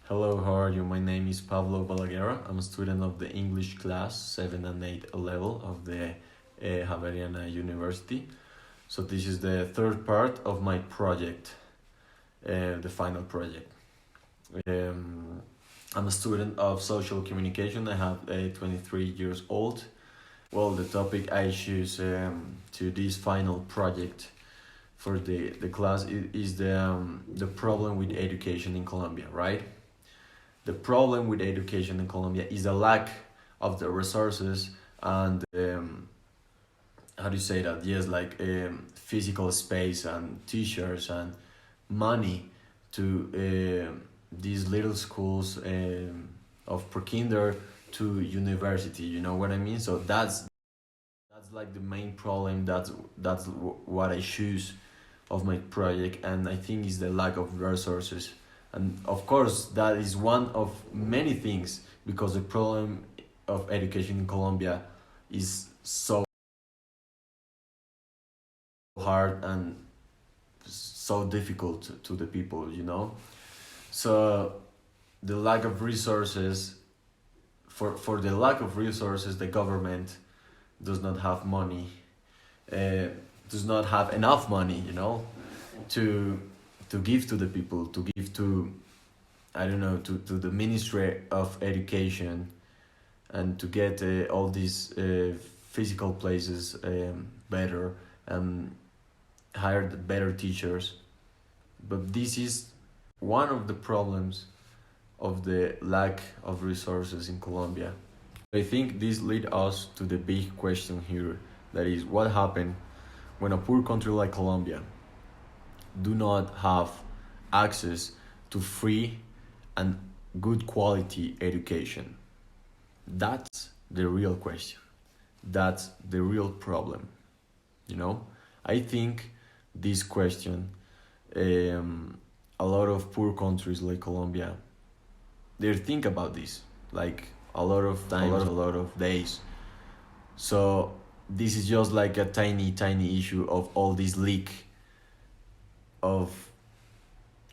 Hello, how are you? My name is Pablo Balaguer. I'm a student of the English class 7 and 8 level of the Javeriana University. So this is the third part of my project, the final project. Um, I'm a student of social communication. I have 23 years old. Well, the topic I choose to this final project for the class is the problem with education in Colombia, right? The problem with education in Colombia is the lack of the resources and how do you say that? Yes, like physical space and teachers and money to these little schools of pre-kinder to university. You know what I mean? So that's like the main problem. That's what I choose of my project, and I think is the lack of resources. And of course, that is one of many things because the problem of education in Colombia is so hard and so difficult to the people, you know? So the lack of resources, for the lack of resources, the government does not have money, uh, does not have enough money, you know, to to give to the people, to give to I don't know to the Ministry of Education, and to get all these physical places better and hire the better teachers. But this is one of the problems of the lack of resources in Colombia. I think this leads us to the big question here, that is what happened when a poor country like Colombia do not have access to free and good quality education. That's the real question. That's the real problem. You know, I think this question, a lot of poor countries like Colombia, they think about this like a lot of times, a lot of days. So this is just like a tiny issue of all this leak of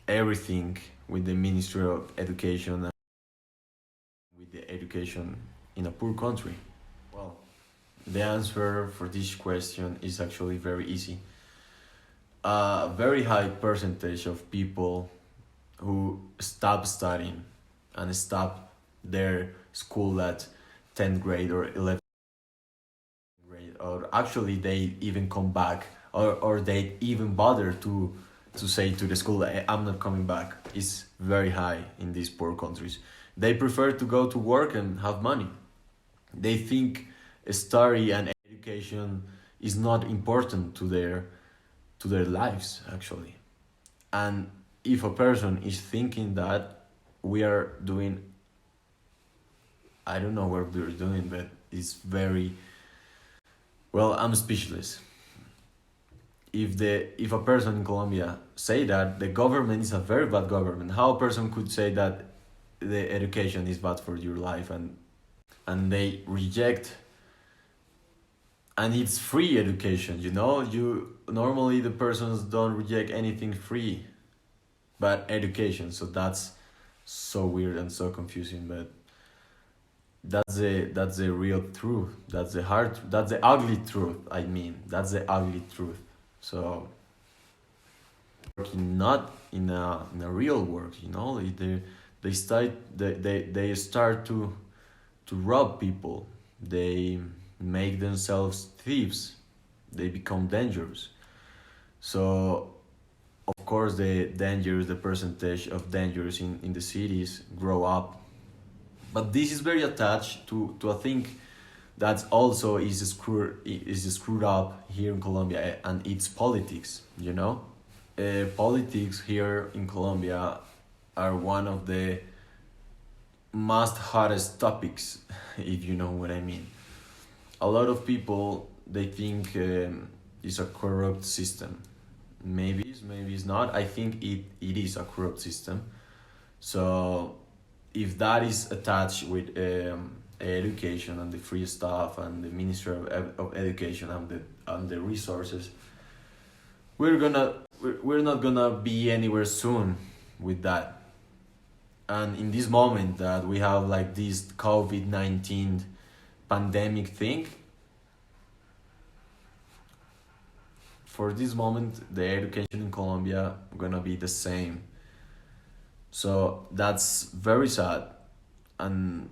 everything with the Ministry of Education and with the education in a poor country. Well, the answer for this question is actually very easy. A very high percentage of people who stop studying and stop their school at 10th grade or 11th grade, or actually they even come back, or they even bother to say to the school, I'm not coming back, is very high in these poor countries. They prefer to go to work and have money. They think study and education is not important to their lives actually. And if a person is thinking that, we are doing, I don't know what we're doing, but it's very, well, I'm speechless. If a person in Colombia say that the government is a very bad government, how a person could say that the education is bad for your life, and they reject, and it's free education, you know? You normally, the persons don't reject anything free but education. So that's so weird and so confusing, but that's the real truth. That's the ugly truth. I mean, that's the ugly truth. So working not in a real work, you know, they start they start to rob people. They make themselves thieves. They become dangerous. So of course the percentage of dangers in the cities grow up. But this is very attached to a thing that also is screwed up here in Colombia, and it's politics, you know? Politics here in Colombia are one of the most hottest topics, if you know what I mean. A lot of people, they think it's a corrupt system. Maybe it's not. I think it is a corrupt system. So if that is attached with education and the free stuff and the Ministry of Education and the resources, we're not gonna be anywhere soon with that. And in this moment that we have like this COVID-19 pandemic thing, for this moment the education in Colombia gonna be the same. So that's very sad, and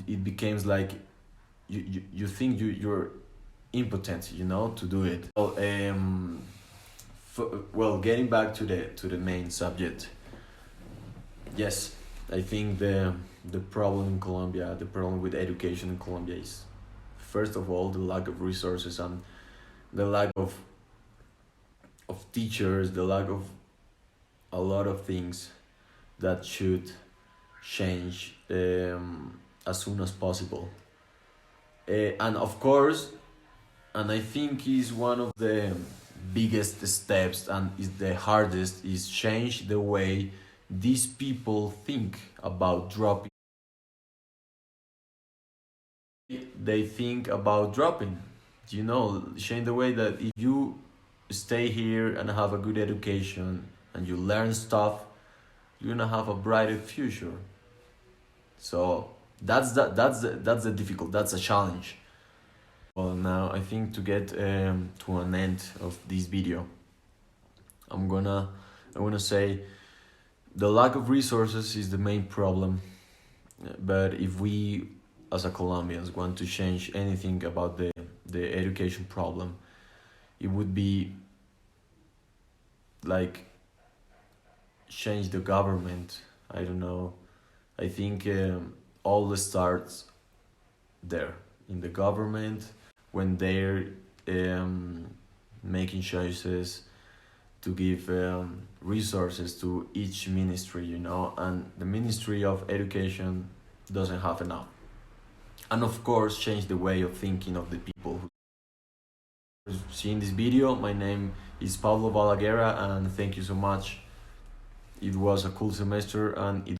it becomes like you think you're impotent, you know, to do it. Well, well, getting back to the main subject. Yes, I think the problem in Colombia, the problem with education in Colombia is, first of all, the lack of resources and the lack of teachers, the lack of a lot of things that should change as soon as possible. And of course, and I think is one of the biggest steps and is the hardest, is change the way these people think about dropping. They think about dropping, you know, change the way that if you stay here and have a good education and you learn stuff, you're gonna have a brighter future. So that's the difficult, that's a challenge. Well, now I think to get to an end of this video, I'm gonna I wanna say the lack of resources is the main problem. But if we as a Colombians want to change anything about the education problem, it would be like change the government. I don't know. I think all the starts there in the government when they're making choices to give resources to each ministry, you know, and the Ministry of Education doesn't have enough. And of course, change the way of thinking of the people who seeing this video. My name is Pablo Balaguera, and thank you so much. It was a cool semester, and it